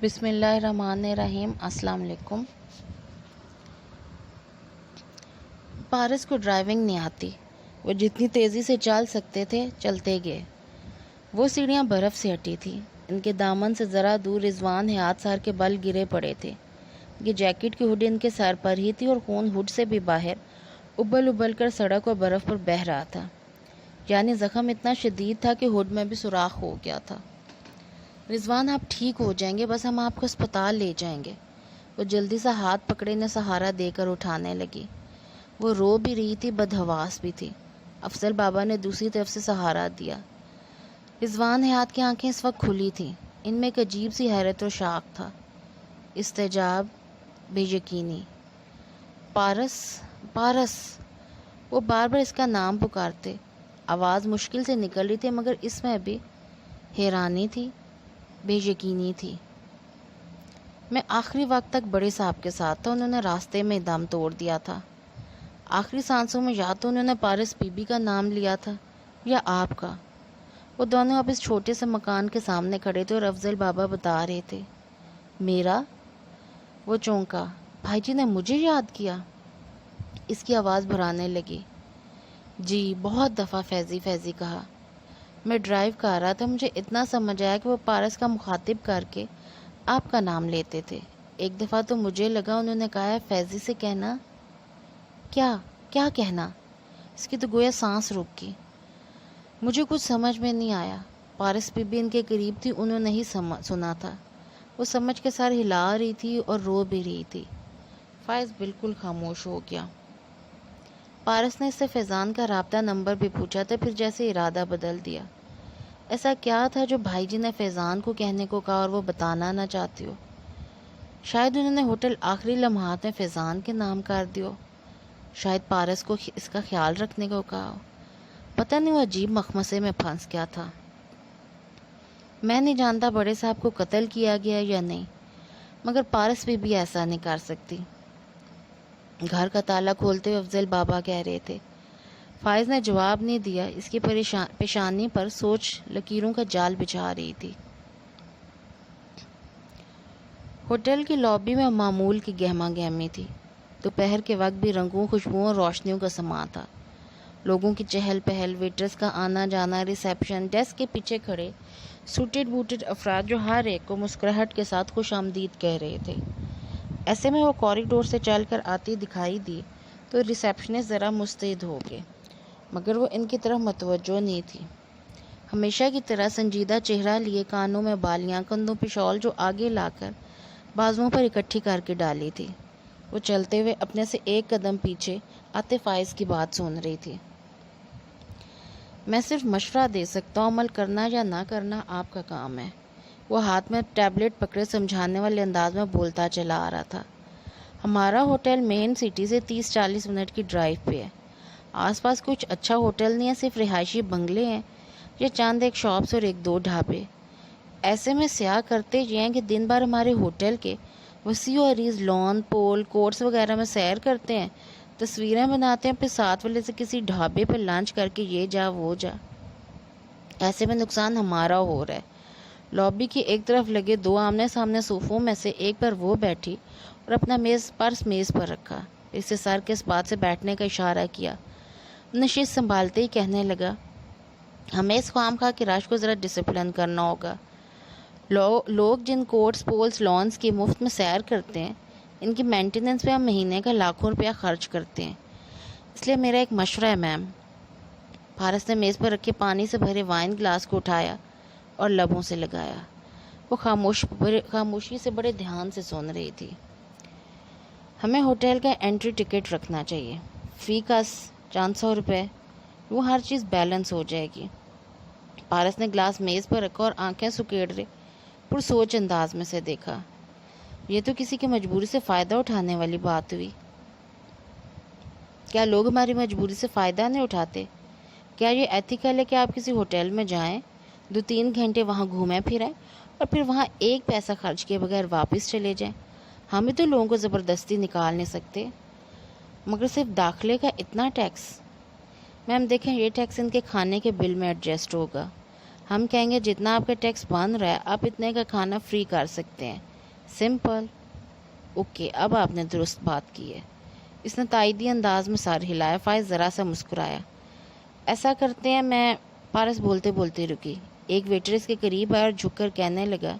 بسم اللہ الرحمن الرحیم۔ السلام علیکم۔ پارس کو ڈرائیونگ نہیں آتی۔ وہ جتنی تیزی سے چل سکتے تھے چلتے گئے۔ وہ سیڑھیاں برف سے ہٹی تھیں۔ ان کے دامن سے ذرا دور رضوان حیات سار کے بل گرے پڑے تھے۔ یہ جیکٹ کی ہوڈ ان کے سر پر ہی تھی اور خون ہوڈ سے بھی باہر ابل ابل کر سڑک اور برف پر بہہ رہا تھا۔ یعنی زخم اتنا شدید تھا کہ ہوڈ میں بھی سوراخ ہو گیا تھا۔ رضوان آپ ٹھیک ہو جائیں گے، بس ہم آپ کو اسپتال لے جائیں گے۔ وہ جلدی سے ہاتھ پکڑے نے سہارا دے کر اٹھانے لگی۔ وہ رو بھی رہی تھی، بدحواس بھی تھی۔ افضل بابا نے دوسری طرف سے سہارا دیا۔ رضوان حیات کی آنکھیں اس وقت کھلی تھیں۔ ان میں ایک عجیب سی حیرت و شاق تھا، استعجاب، بے یقینی۔ پارس، پارس! وہ بار بار اس کا نام پکارتے۔ آواز مشکل سے نکل رہی تھی، مگر اس میں بھی حیرانی تھی، بے یقینی تھی۔ میں آخری وقت تک بڑے صاحب کے ساتھ تھا، انہوں نے راستے میں دم توڑ دیا تھا۔ آخری سانسوں میں یا تو انہوں نے پارس بی بی کا نام لیا تھا یا آپ کا۔ وہ دونوں اب اس چھوٹے سے مکان کے سامنے کھڑے تھے اور افضل بابا بتا رہے تھے، میرا؟ وہ چونکا۔ بھائی جی نے مجھے یاد کیا؟ اس کی آواز بھرانے لگی۔ جی، بہت دفعہ فیضی فیضی کہا۔ میں ڈرائیو کر رہا تھا، مجھے اتنا سمجھ آیا کہ وہ پارس کا مخاطب کر کے آپ کا نام لیتے تھے۔ ایک دفعہ تو مجھے لگا انہوں نے کہا ہے فیضی سے کہنا۔ کیا کہنا؟ اس کی تو گویا سانس رک گئی۔ مجھے کچھ سمجھ میں نہیں آیا۔ پارس بی بی ان کے قریب تھی، انہوں نے ہی سنا تھا۔ وہ سمجھ کے سر ہلا رہی تھی اور رو بھی رہی تھی۔ فائز بالکل خاموش ہو گیا۔ پارس نے اس سے فیضان کا رابطہ نمبر بھی پوچھا تھا، پھر جیسے ارادہ بدل دیا۔ ایسا کیا تھا جو بھائی جی نے فیضان کو کہنے کو کہا اور وہ بتانا نہ چاہتی ہو؟ شاید انہوں نے ہوٹل آخری لمحات میں فیضان کے نام کر دیو۔ شاید پارس کو اس کا خیال رکھنے کو کہا ہو۔ پتہ نہیں وہ عجیب مخمسے میں پھنس گیا تھا۔ میں نہیں جانتا بڑے صاحب کو قتل کیا گیا یا نہیں، مگر پارس بھی ایسا نہیں کر سکتی۔ گھر کا تالا کھولتے ہوئے افضل بابا کہہ رہے تھے۔ فائز نے جواب نہیں دیا۔ اس کی پیشانی پر سوچ لکیروں کا جال بچھا رہی تھی۔ ہوٹل کی لابی میں معمول کی گہما گہمی تھی۔ دوپہر کے وقت بھی رنگوں، خوشبوؤں اور روشنیوں کا سما تھا۔ لوگوں کی چہل پہل، ویٹرز کا آنا جانا، ریسیپشن ڈیسک کے پیچھے کھڑے سوٹڈ بوٹڈ افراد جو ہر ایک کو مسکراہٹ کے ساتھ خوش آمدید کہہ رہے تھے۔ ایسے میں وہ کوریڈور سے چل کر آتی دکھائی دی تو ریسیپشنسٹ ذرا مستعد ہو گئے، مگر وہ ان کی طرف متوجہ نہیں تھی۔ ہمیشہ کی طرح سنجیدہ چہرہ لیے، کانوں میں بالیاں، کندھوں پہ شال جو آگے لا کر بازوؤں پر اکٹھی کر کے ڈالی تھی۔ وہ چلتے ہوئے اپنے سے ایک قدم پیچھے آتے فائز کی بات سن رہی تھی۔ میں صرف مشورہ دے سکتا ہوں، عمل کرنا یا نہ کرنا آپ کا کام ہے۔ وہ ہاتھ میں ٹیبلٹ پکڑے سمجھانے والے انداز میں بولتا چلا آ رہا تھا۔ ہمارا ہوٹل مین سٹی سے 30-40 منٹ کی ڈرائیو پہ ہے۔ آس پاس کچھ اچھا ہوٹل نہیں ہے، صرف رہائشی بنگلے ہیں یا چند ایک شاپس اور 1-2 ڈھابے۔ ایسے میں سیاح کرتے یہ ہیں کہ دن بھر ہمارے ہوٹل کے وسیع و عریض لان، پول، کورٹس وغیرہ میں سیر کرتے ہیں، تصویریں بناتے ہیں، پھر ساتھ والے سے کسی ڈھابے پہ لنچ کر کے یہ جا وہ جا۔ ایسے میں نقصان ہمارا ہو رہا ہے۔ لابی کی ایک طرف لگے 2 آمنے سامنے صوفوں میں سے ایک پر وہ بیٹھی اور اپنا پرس میز پر رکھا، اسے سر کے اس بات سے بیٹھنے کا اشارہ کیا۔ نشست سنبھالتے ہی کہنے لگا، ہمیں اس خواہاں کی رش کو ذرا ڈسپلن کرنا ہوگا۔ لوگ جن کورٹس، پولس، لانس کی مفت میں سیر کرتے ہیں، ان کی مینٹیننس پہ ہم مہینے کا لاکھوں روپیہ خرچ کرتے ہیں۔ اس لیے میرا ایک مشورہ ہے میم۔ پارس نے میز پر رکھے پانی سے بھرے وائن گلاس کو اٹھایا اور لبوں سے لگایا۔ وہ خاموشی سے بڑے دھیان سے سن رہی تھی۔ ہمیں ہوٹل کا انٹری ٹکٹ رکھنا چاہیے، فی کس 400 روپے، وہ ہر چیز بیلنس ہو جائے گی۔ پارس نے گلاس میز پر رکھا اور آنکھیں سکیڑے پرسوچ انداز میں سے دیکھا۔ یہ تو کسی کی مجبوری سے فائدہ اٹھانے والی بات ہوئی۔ کیا لوگ ہماری مجبوری سے فائدہ نہیں اٹھاتے؟ کیا یہ ایتھیکل ہے کہ آپ کسی ہوٹل میں جائیں، 2-3 گھنٹے وہاں گھومیں پھریں اور پھر وہاں ایک پیسہ خرچ کیے بغیر واپس چلے جائیں؟ ہم بھی تو لوگوں کو زبردستی نکال نہیں سکتے۔ مگر صرف داخلے کا اتنا ٹیکس؟ میم دیکھیں، یہ ٹیکس ان کے کھانے کے بل میں ایڈجسٹ ہوگا۔ ہم کہیں گے جتنا آپ کا ٹیکس بن رہا ہے آپ اتنے کا کھانا فری کر سکتے ہیں، سمپل. اوکے, اب آپ نے درست بات کی ہے. اس نے تائیدی انداز میں سر ہلایا. فائز ذرا سا مسکرایا. ایسا کرتے ہیں میں. پارس بولتے بولتے رکی. ایک ویٹر اس کے قریب آیا اور جھک کر کہنے لگا,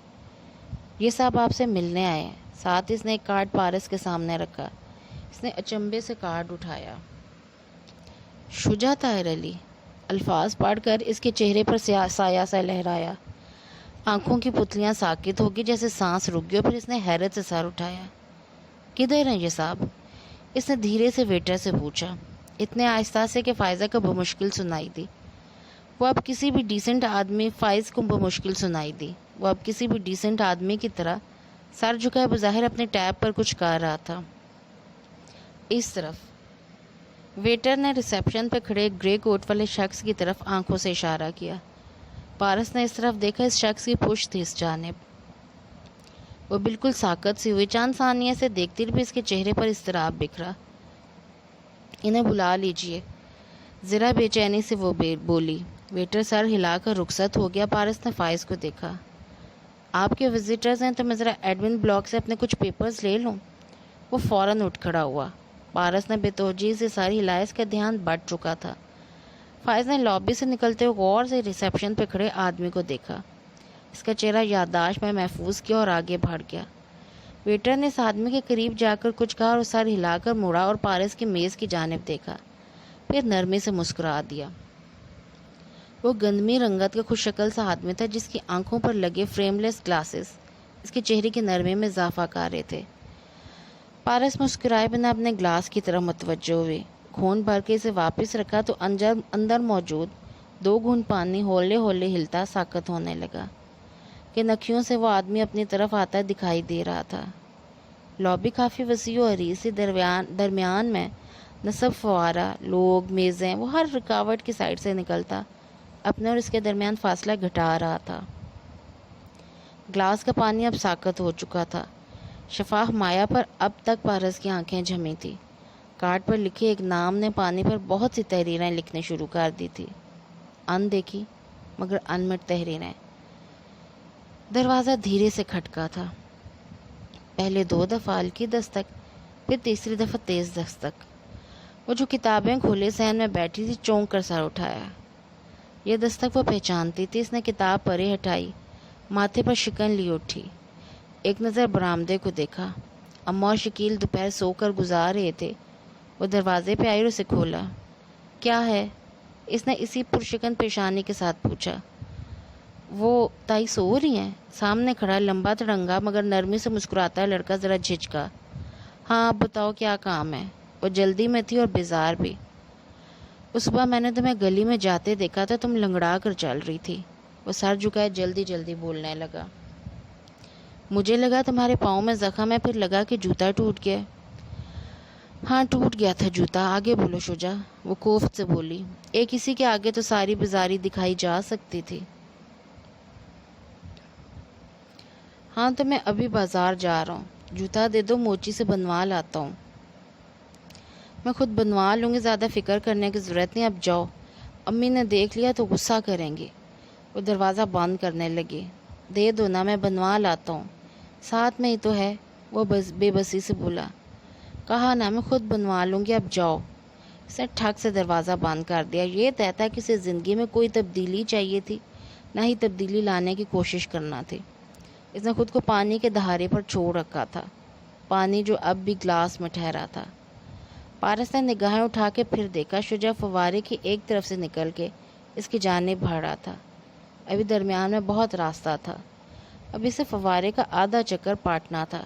یہ صاحب آپ سے ملنے آئے ہیں. ساتھ اس نے ایک کارڈ پارس کے سامنے رکھا. اس نے اچنبے سے کارڈ اٹھایا. شجاع طاہر علی. الفاظ پڑھ کر اس کے چہرے پر سایہ سا لہرایا. آنکھوں کی پتلیاں ساکت ہوگی جیسے سانس رک گئی. پھر اس نے حیرت سے سر اٹھایا. کدھر ہیں یہ صاحب؟ اس نے دھیرے سے ویٹر سے پوچھا, اتنے آہستہ سے کہ فائزہ کو بمشکل سنائی دی. وہ اب کسی بھی ڈیسنٹ آدمی فائز کو بمشکل سنائی دی. وہ اب کسی بھی ڈیسنٹ آدمی کی طرح سر جھکائے بظاہر اپنے ٹیب پر کچھ کر رہا تھا. اس طرف. ویٹر نے ریسیپشن پہ کھڑے گرے کوٹ والے شخص کی طرف آنکھوں سے اشارہ کیا. پارس نے اس طرف دیکھا. اس شخص کی پشت تھی اس جانب. وہ بالکل ساکت سی ہوئی. چند ثانیے سے دیکھتی رہی. اس کے چہرے پر اضطراب بکھرا. انہیں بلا لیجئے, ذرا بے چینی سے وہ بولی. ویٹر سر ہلا کر رخصت ہو گیا. پارس نے فائز کو دیکھا. آپ کے وزٹرز ہیں تو میں ذرا ایڈمن بلاک سے اپنے کچھ پیپرز لے لوں. وہ فوراً اٹھ کھڑا ہوا. پارس نے بے توجہی سے سر ہلایا. اس کا دھیان بٹ چکا تھا. فائز نے لابی سے نکلتے ہوئے غور سے ریسیپشن پہ کھڑے آدمی کو دیکھا. اس کا چہرہ یادداشت میں محفوظ کیا اور آگے بڑھ گیا. ویٹر نے اس آدمی کے قریب جا کر کچھ کہا اور سر ہلا کر مڑا اور پارس کی میز کی جانب دیکھا. پھر نرمی سے مسکرا دیا. وہ گندمی رنگت کا خوش شکل سا آدمی تھا جس کی آنکھوں پر لگے فریم لیس گلاسز اس کے چہرے کی نرمی میں اضافہ کر رہے تھے. پارس مسکرائے بنا اپنے گلاس کی طرف متوجہ ہوئے. گھونٹ بھر کے اسے واپس رکھا تو اندر موجود 2 گھونٹ پانی ہولے ہولے ہلتا ساکت ہونے لگا کہ نکھیوں سے وہ آدمی اپنی طرف آتا دکھائی دے رہا تھا. لابی کافی وسیع و عریض سی. درمیان میں نصب فوارہ, لوگ, میزیں. وہ ہر رکاوٹ کی سائڈ سے نکلتا اپنے اور اس کے درمیان فاصلہ گھٹا رہا تھا. گلاس کا پانی اب ساکت ہو چکا تھا. شفاف مایا پر اب تک پارس کی آنکھیں جمی تھی. کارڈ پر لکھے ایک نام نے پانی پر بہت سی تحریریں لکھنے شروع کر دی تھی. دیکھی مگر انمٹ تحریریں. دروازہ دھیرے سے کھٹکا تھا. پہلے 2 دفعہ ہلکی دستک, پھر تیسری دفعہ تیز دستک. وہ جو کتابیں کھولے ذہن میں بیٹھی تھی چونک کر سر اٹھایا. یہ دستک وہ پہچانتی تھی. اس نے کتاب پرے ہٹائی, ماتھے پر شکن لی اٹھی. ایک نظر برآمدے کو دیکھا. اماں اور شکیل دوپہر سو کر گزار رہے تھے. وہ دروازے پہ آئی اور اسے کھولا. کیا ہے؟ اس نے اسی پرشکن پیشانی کے ساتھ پوچھا. وہ تائی سو رہی ہیں؟ سامنے کھڑا لمبا تڑنگا مگر نرمی سے مسکراتا لڑکا ذرا جھجکا. ہاں اب بتاؤ کیا کام ہے؟ وہ جلدی میں تھی اور بیزار بھی. اس صبح میں نے تمہیں گلی میں جاتے دیکھا تھا, تم لنگڑا کر چل رہی تھی. وہ سر جھکائے جلدی جلدی بولنے لگا. مجھے لگا تمہارے پاؤں میں زخم ہے, پھر لگا کہ جوتا ٹوٹ گیا. ہاں ٹوٹ گیا تھا جوتا. آگے بولو شجا. وہ کوفت سے بولی. ایک اسی کے آگے تو ساری بیزاری دکھائی جا سکتی تھی. ہاں تو میں ابھی بازار جا رہا ہوں. جوتا دے دو, موچی سے بنوا لاتا ہوں. میں خود بنوا لوں گی, زیادہ فکر کرنے کی ضرورت نہیں. اب جاؤ, امی نے دیکھ لیا تو غصہ کریں گی. وہ دروازہ بند کرنے لگی. دے دو نا, میں بنوا لاتا ہوں. ساتھ میں ہی تو ہے, وہ بے بسی سے بولا. کہا نا میں خود بنوا لوں گی, اب جاؤ. اس نے ٹھک سے دروازہ بند کر دیا. یہ طے تھا کہ اسے زندگی میں کوئی تبدیلی چاہیے تھی, نہ ہی تبدیلی لانے کی کوشش کرنا تھی. اس نے خود کو پانی کے دہارے پر چھوڑ رکھا تھا, پانی جو اب بھی گلاس میں ٹھہرا تھا. پارس نے نگاہیں اٹھا کے پھر دیکھا. شجاع فوارے کی ایک طرف سے نکل کے اس کی جانب بڑھ رہا تھا. ابھی درمیان میں بہت راستہ تھا. اب اسے فوارے کا آدھا چکر پاٹنا تھا.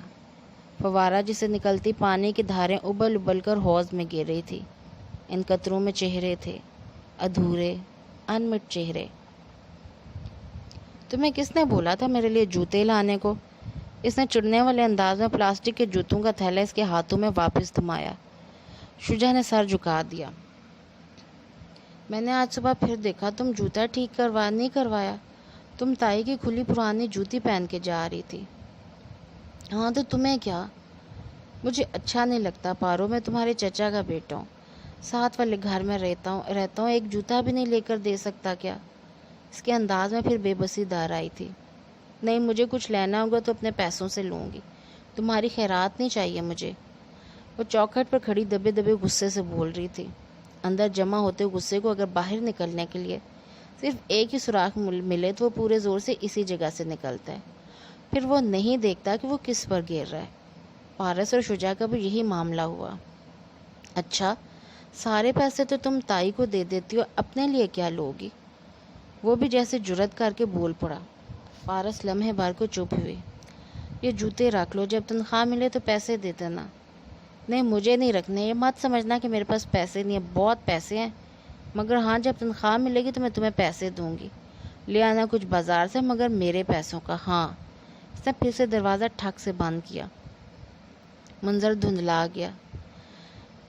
فوارہ جسے نکلتی پانی کی دھاریں ابل ابل کر حوض میں گر رہی تھی. ان قطروں میں چہرے تھے, ادھورے, انمٹ چہرے. تمہیں کس نے بولا تھا میرے لیے جوتے لانے کو؟ اس نے چڑھنے والے انداز میں پلاسٹک کے جوتوں کا تھیلا اس کے ہاتھوں میں واپس تھمایا. شجاع نے سر جھکا دیا. میں نے آج صبح پھر دیکھا, تم جوتا ٹھیک نہیں کروایا. تم تائی کی کھلی پرانی جوتی پہن کے جا رہی تھی. ہاں تو تمہیں کیا؟ مجھے اچھا نہیں لگتا پارو, میں تمہارے چچا کا بیٹا ہوں, ساتھ والے گھر میں رہتا ہوں. ایک جوتا بھی نہیں لے کر دے سکتا کیا؟ اس کے انداز میں پھر بے بسی دار آئی تھی. نہیں, مجھے کچھ لینا ہوگا تو اپنے پیسوں سے لوں گی. تمہاری خیرات نہیں چاہیے مجھے۔ وہ چوکھٹ پر کھڑی دبے دبے غصے سے بول رہی تھی۔ اندر جمع ہوتے غصے کو اگر باہر نکلنے کے لیے صرف ایک ہی سوراخ ملے تو وہ پورے زور سے اسی جگہ سے نکلتا ہے، پھر وہ نہیں دیکھتا کہ وہ کس پر گر رہا ہے۔ پارس اور شجاع کا بھی یہی معاملہ ہوا۔ اچھا، سارے پیسے تو تم تائی کو دے دیتی ہو، اپنے لیے کیا لوگی؟ وہ بھی جیسے جرأت کر کے بول پڑا۔ پارس لمحے بھر کو چپ ہوئی۔ یہ جوتے رکھ لو، جب تنخواہ ملے تو پیسے دے دینا۔ نہیں، مجھے نہیں رکھنے، یہ مت سمجھنا کہ میرے پاس پیسے نہیں ہیں، بہت پیسے ہیں، مگر ہاں جب تنخواہ ملے گی تو میں تمہیں پیسے دوں گی، لے آنا کچھ بازار سے، مگر میرے پیسوں کا، ہاں۔ اس نے پھر سے دروازہ ٹھک سے بند کیا۔ منظر دھندلا گیا۔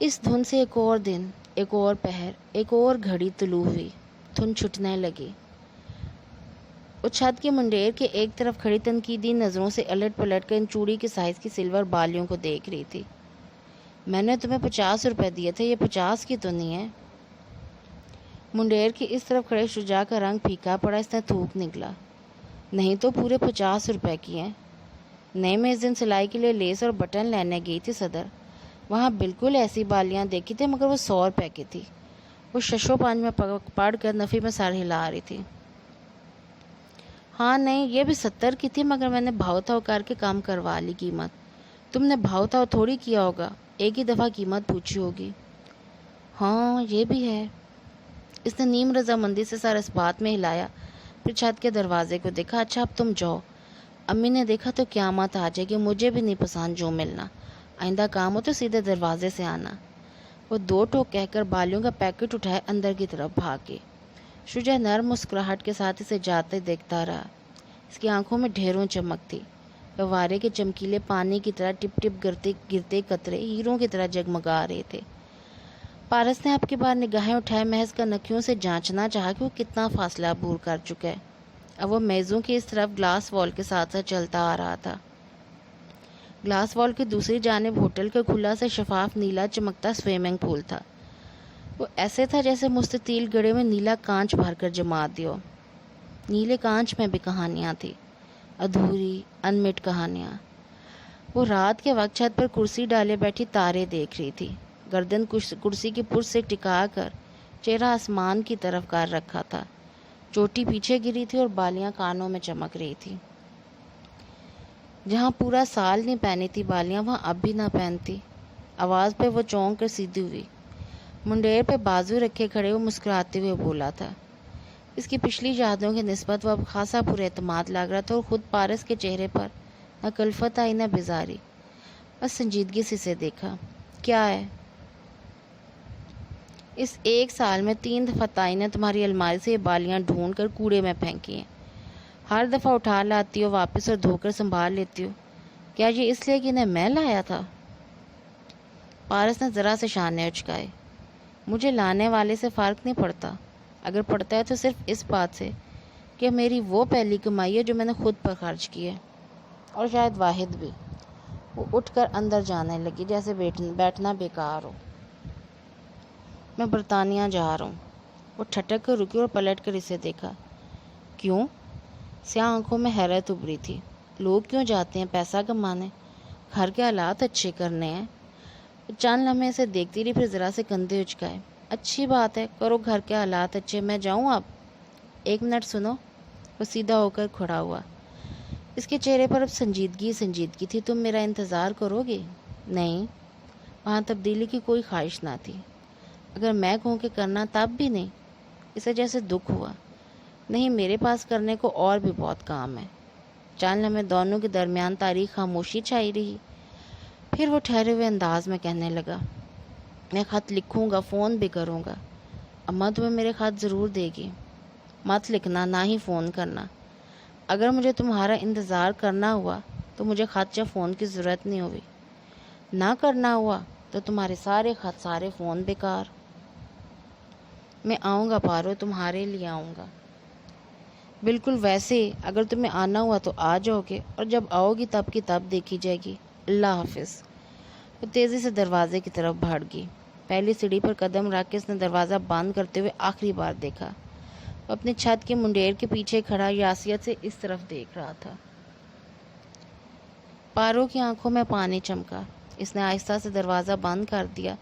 اس دھند سے ایک اور دن، ایک اور پہر، ایک اور گھڑی طلوع ہوئی، دھند چھٹنے لگی۔ وہ چھت کی منڈیر کے ایک طرف کھڑی تنقیدی نظروں سے الٹ پلٹ کر ان چوڑی کے سائز کی سلور بالیوں کو دیکھ رہی تھی۔ میں نے تمہیں 50 روپے دیے تھے، یہ 50 کی تو نہیں ہے۔ منڈیر کی اس طرف کھڑے شجاع کا رنگ پھیکا پڑا، اس نے تھوک نکلا۔ نہیں تو پورے 50 روپے کی ہیں۔ نہیں، میں اس دن سلائی کے لیے لیس اور بٹن لینے گئی تھی صدر، وہاں بالکل ایسی بالیاں دیکھی تھی، مگر وہ 100 روپے کی تھی۔ وہ ششو پانچ میں پڑھ کر نفی میں سر ہلا رہی تھی۔ ہاں نہیں، یہ بھی 70 کی تھی، مگر میں نے بھاؤ تاؤ کر کے کام کروا لی قیمت۔ تم نے بھاؤ تاؤ تھوڑی کیا ہوگا، ایک ہی دفعہ قیمت پوچھی ہوگی۔ ہاں یہ بھی ہے۔ اس نے نیم رضامندی سے سر اس بات میں ہلایا، پھر چھت کے دروازے کو دیکھا۔ اچھا اب تم جاؤ، امی نے دیکھا تو قیامت آ جائے گی، مجھے بھی نہیں پسند جو ملنا، آئندہ کام ہو تو سیدھے دروازے سے آنا۔ وہ 2 ٹوک کہہ کر بالیوں کا پیکٹ اٹھائے اندر کی طرف بھاگ گئی۔ شجاع نرم مسکراہٹ کے ساتھ اسے جاتے دیکھتا رہا۔ اس کی آنکھوں میں ڈھیروں چمک تھی، فوارے کے چمکیلے پانی کی طرح ٹپ ٹپ گرتے قطرے ہیروں کی طرح جگمگا رہے تھے۔ پارس نے اب کی بار نگاہیں اٹھائے محض کنکھیوں سے جانچنا چاہا کہ وہ کتنا فاصلہ عبور کر چکا ہے۔ اب وہ میزوں کی اس طرف گلاس وال کے ساتھ ساتھ چلتا آ رہا تھا۔ گلاس وال کی دوسری جانب ہوٹل کا کھلا سے شفاف نیلا چمکتا سوئمنگ پول تھا۔ وہ ایسے تھا جیسے مستطیل گڑھے میں نیلا کانچ بھر کر جما دیو۔ نیلے کانچ میں بھی کہانیاں تھیں، ادھوری انمٹ کہانیاں۔ وہ رات کے وقت چھت پر کرسی ڈالے بیٹھی تارے دیکھ رہی تھی، گردن کرسی کی پشت سے ٹکا کر چہرہ آسمان کی طرف کر رکھا تھا، چوٹی پیچھے گری تھی اور بالیاں کانوں میں چمک رہی تھی۔ جہاں پورا سال نہیں پہنی تھی بالیاں، وہاں اب بھی نہ پہنتی۔ آواز پہ وہ چونک کر سیدھی ہوئی، منڈیر پہ بازو رکھے کھڑے وہ مسکراتے ہوئے بولا تھا۔ اس کی پچھلی یادوں کی نسبت وہ اب خاصا پر اعتماد لگ رہا تھا، اور خود پارس کے چہرے پر نہ کلفت آئی نہ بیزاری، بس سنجیدگی سے اسے دیکھا۔ کیا ہے؟ اس 1 سال میں 3 دفعہ تائی نے تمہاری الماری سے یہ بالیاں ڈھونڈ کر کوڑے میں پھینکی ہیں، ہر دفعہ اٹھا لاتی ہو واپس اور دھو کر سنبھال لیتی ہو۔ کیا یہ اس لیے کہ انہیں میں لایا تھا؟ پارس نے ذرا سے شانے اچکائے۔ مجھے لانے والے سے فرق نہیں پڑتا، اگر پڑتا ہے تو صرف اس بات سے کہ میری وہ پہلی کمائی ہے جو میں نے خود پر خرچ کی ہے، اور شاید واحد بھی۔ وہ اٹھ کر اندر جانے لگی جیسے بیٹھنا بیکار ہو۔ میں برطانیہ جا رہا ہوں۔ وہ ٹھٹک کر رکی اور پلٹ کر اسے دیکھا۔ کیوں؟ سیاہ آنکھوں میں حیرت ابھری تھی۔ لوگ کیوں جاتے ہیں؟ پیسہ کمانے، گھر کے حالات اچھے کرنے ہیں۔ چند لمحے اسے دیکھتی رہی، پھر ذرا سے کندھے اچکائے۔ اچھی بات ہے، کرو گھر کے حالات اچھے، میں جاؤں اب؟ 1 منٹ سنو۔ وہ سیدھا ہو کر کھڑا ہوا۔ اس کے چہرے پر اب سنجیدگی تھی۔ تم میرا انتظار کرو گے؟ نہیں، وہاں تبدیلی کی کوئی خواہش نہ تھی۔ اگر میں کہوں کہ کرنا تب بھی نہیں؟ اسے جیسے دکھ ہوا۔ نہیں، میرے پاس کرنے کو اور بھی بہت کام ہے۔ چند لمحے دونوں کے درمیان تاریخ خاموشی چھائی رہی، پھر وہ ٹھہرے ہوئے انداز میں کہنے لگا، میں خط لکھوں گا، فون بھی کروں گا، اماں تمہیں میرے خط ضرور دے گی۔ مت لکھنا، نہ ہی فون کرنا۔ اگر مجھے تمہارا انتظار کرنا ہوا تو مجھے خط یا فون کی ضرورت نہیں ہوئی، نہ کرنا ہوا تو تمہارے سارے خط سارے فون بیکار۔ میں آؤں گا پارو، تمہارے لیے آؤں گا۔ بالکل ویسے ہی اگر تمہیں آنا ہوا تو آ جاؤ گے، اور جب آؤ گی تب کی تب دیکھی جائے گی۔ اللہ حافظ۔ وہ تیزی سے دروازے کی طرف بڑھ گئی۔ پہلی سیڑھی پر قدم رکھ کے اس نے دروازہ بند کرتے ہوئے آخری بار دیکھا۔ وہ اپنی چھت کے منڈیر کے پیچھے کھڑا یاسیت سے اس طرف دیکھ رہا تھا۔ پارو کی آنکھوں میں پانی چمکا. اس نے آہستہ سے دروازہ بند کر دیا،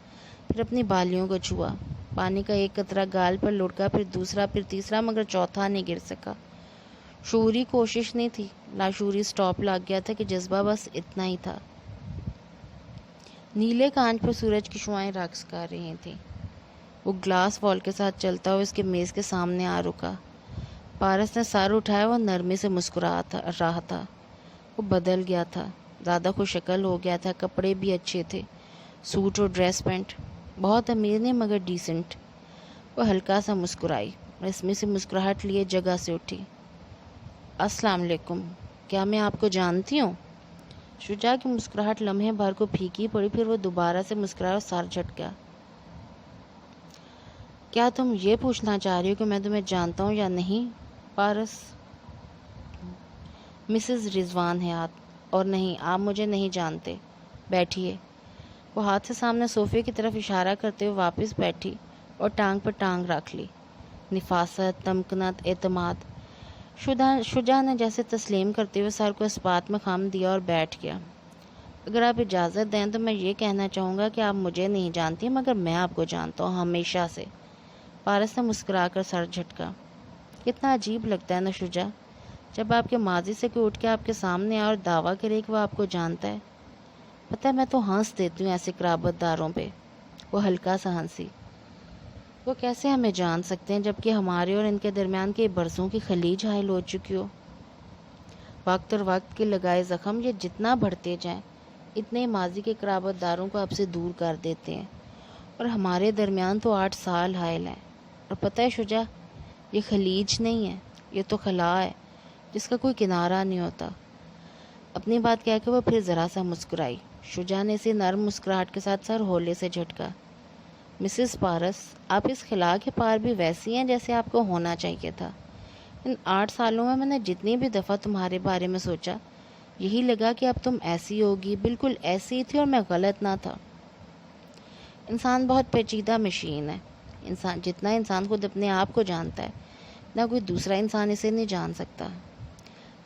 پھر اپنی بالیوں کو چھوا. پانی کا ایک قطرہ گال پر لڑکا، پھر دوسرا، پھر تیسرا، مگر چوتھا نہیں گر سکا. شعوری کوشش نہیں تھی، لاشعوری سٹاپ لگ گیا تھا کہ جذبہ بس اتنا ہی تھا. نیلے کانچ پر سورج کی شعائیں رقص کر رہی تھیں. وہ گلاس وال کے ساتھ چلتا ہوا اس کے میز کے سامنے آ رکا. پارس نے سر اٹھایا. وہ نرمی سے مسکرا رہا تھا. وہ بدل گیا تھا، زیادہ خوش شکل ہو گیا تھا. کپڑے بھی اچھے تھے، سوٹ اور ڈریس پینٹ. بہت امیر نہیں مگر ڈیسنٹ. وہ ہلکا سا مسکرائی، رسمی سی مسکراہٹ لیے جگہ سے اٹھی. السلام علیکم، کیا میں آپ کو جانتی ہوں؟ شجاع کی مسکراہٹ لمحے بھر کو پھیکی پڑی، پھر وہ دوبارہ سے مسکرایا اور سر جھٹکا. کیا تم یہ پوچھنا چاہ رہی ہو کہ میں تمہیں جانتا ہوں یا نہیں؟ پارس. مسز رضوان حیات. اور نہیں، آپ مجھے نہیں جانتے. بیٹھیے. وہ ہاتھ سے سامنے صوفے کی طرف اشارہ کرتے ہوئے واپس بیٹھی اور ٹانگ پر ٹانگ رکھ لی. نفاست، تمکنت، اعتماد. شجاع نے جیسے تسلیم کرتے ہوئے سر کو اسپات میں خم دیا اور بیٹھ گیا. اگر آپ اجازت دیں تو میں یہ کہنا چاہوں گا کہ آپ مجھے نہیں جانتی مگر میں آپ کو جانتا ہوں، ہمیشہ سے. پارس نے مسکرا کر سر جھٹکا. کتنا عجیب لگتا ہے نا شجاع، جب آپ کے ماضی سے کوئی اٹھ کے آپ کے سامنے آئے اور دعویٰ کرے کہ وہ آپ کو جانتا ہے. پتہ ہے میں تو ہنس دیتی ہوں ایسے قرابت داروں پہ. وہ ہلکا سا ہنسی. وہ کیسے ہمیں جان سکتے ہیں جبکہ ہمارے اور ان کے درمیان کے برسوں کی خلیج حائل ہو چکی ہو. وقت اور وقت کے لگائے زخم یہ جتنا بڑھتے جائیں اتنے ماضی کے قرابت داروں کو اب سے دور کر دیتے ہیں، اور ہمارے درمیان تو 8 سال حائل ہیں. اور پتہ ہے شجاع، یہ خلیج نہیں ہے، یہ تو خلا ہے جس کا کوئی کنارہ نہیں ہوتا. اپنی بات کہہ کے وہ پھر ذرا سا مسکرائی. شجاع نے اسی نرم مسکراہٹ کے ساتھ سر ہولے سے جھٹکا. مسز پارس، آپ اس خلا کے پار بھی ویسی ہیں جیسے آپ کو ہونا چاہیے تھا. ان 8 سالوں میں نے جتنی بھی دفعہ تمہارے بارے میں سوچا یہی لگا کہ اب تم ایسی ہوگی، بالکل ایسی ہی تھی اور میں غلط نہ تھا. انسان بہت پیچیدہ مشین ہے. جتنا انسان خود اپنے آپ کو جانتا ہے نہ کوئی دوسرا انسان اسے نہیں جان سکتا.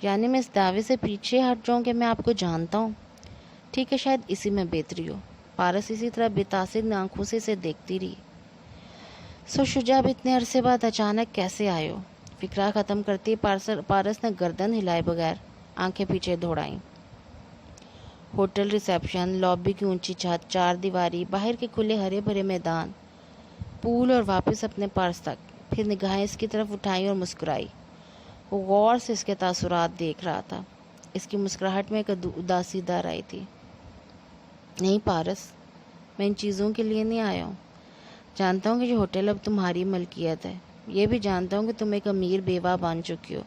یعنی میں اس دعوے سے پیچھے ہٹ جاؤں کہ میں آپ کو جانتا ہوں. ٹھیک ہے، شاید اسی میں بہتری ہو. پارس اسی طرح بے تاثر آنکھوں سے اسے دیکھتی رہی. شجاع، اب اتنے عرصے بعد اچانک کیسے آئے ہو؟ فکرہ ختم کرتی پارس نے گردن ہلائے بغیر آنکھیں پیچھے دوڑائیں. ہوٹل ریسیپشن، لابی کی اونچی چھت، 4 دیواری، باہر کے کھلے ہرے بھرے میدان، پول اور واپس اپنے پرس تک. پھر نگاہیں اس کی طرف اٹھائیں اور مسکرائی. وہ غور سے اس کے تاثرات دیکھ رہا تھا. اس کی مسکراہٹ میں ایک اداسی دار آئی تھی. نہیں پارس، میں ان چیزوں کے لیے نہیں آیا ہوں. جانتا ہوں کہ یہ ہوٹل اب تمہاری ملکیت ہے. یہ بھی جانتا ہوں کہ تم ایک امیر بیوہ بن چکی ہو.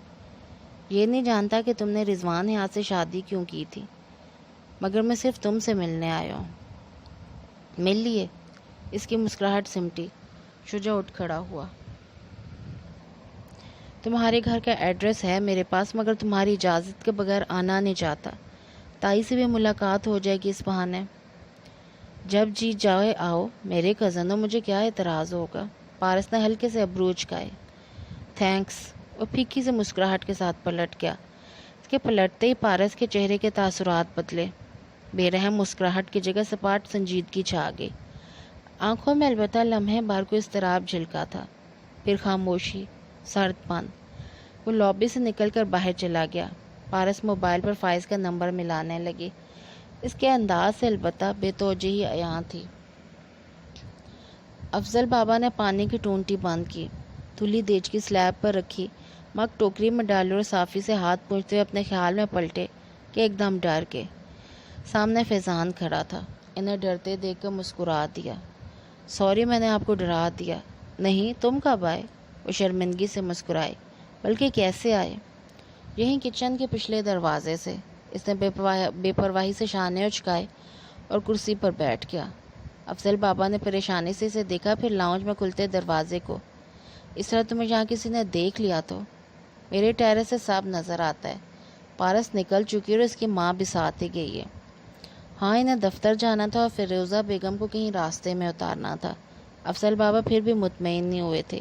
یہ نہیں جانتا کہ تم نے رضوان حیات سے شادی کیوں کی تھی، مگر میں صرف تم سے ملنے آیا ہوں. مل لیے؟ اس کی مسکراہٹ سمٹی. شجاع اٹھ کھڑا ہوا. تمہارے گھر کا ایڈریس ہے میرے پاس، مگر تمہاری اجازت کے بغیر آنا نہیں چاہتا. تائی سے بھی ملاقات ہو جائے گی اس بہانے. جب جی جائے آؤ. میرے کزن ہو، مجھے کیا اعتراض ہوگا؟ پارس نے ہلکے سے ابرو اچکائے. تھینکس. وہ پھیکی سے مسکراہٹ کے ساتھ پلٹ گیا. اس کے پلٹتے ہی پارس کے چہرے کے تاثرات بدلے. بے رحم مسکراہٹ کی جگہ سپاٹ سنجیدگی چھا گئی. آنکھوں میں البتہ لمحے بھر کو اضطراب جھلکا تھا. پھر خاموشی، سرد پن. وہ لابی سے نکل کر باہر چلا گیا. پارس موبائل پر فائز کا نمبر ملانے لگی. اس کے انداز سے البتہ بے توجہی عیاں تھی. افضل بابا نے پانی کی ٹونٹی بند کی، دھلی دیج کی سلیب پر رکھی، مگ ٹوکری میں ڈالے اور صافی سے ہاتھ پوچھتے ہوئے اپنے خیال میں پلٹے کہ ایک دم ڈر کے. سامنے فیضان کھڑا تھا. انہیں ڈرتے دیکھ کر مسکرا دیا. سوری، میں نے آپ کو ڈرا دیا. نہیں، تم کب آئے؟ وہ شرمندگی سے مسکرائے. بلکہ کیسے آئے؟ یہیں کچن کے پچھلے دروازے سے. اس نے بے پرواہی سے شانے اچکائے اور کرسی پر بیٹھ گیا. افضل بابا نے پریشانی سے اسے دیکھا، پھر لاؤنج میں کھلتے دروازے کو. اس طرح تمہیں یہاں کسی نے دیکھ لیا تو؟ میرے ٹیرس سے سب نظر آتا ہے. پارس نکل چکی اور اس کی ماں بھی ساتھ ہی گئی ہے. ہاں، انہیں دفتر جانا تھا اور فیروزہ بیگم کو کہیں راستے میں اتارنا تھا. افضل بابا پھر بھی مطمئن نہیں ہوئے تھے.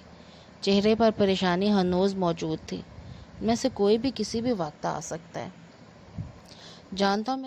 چہرے پر پریشانی ہنوز موجود تھی. ان میں سے کوئی بھی کسی بھی وقت آ سکتا ہے. جانتا ہوں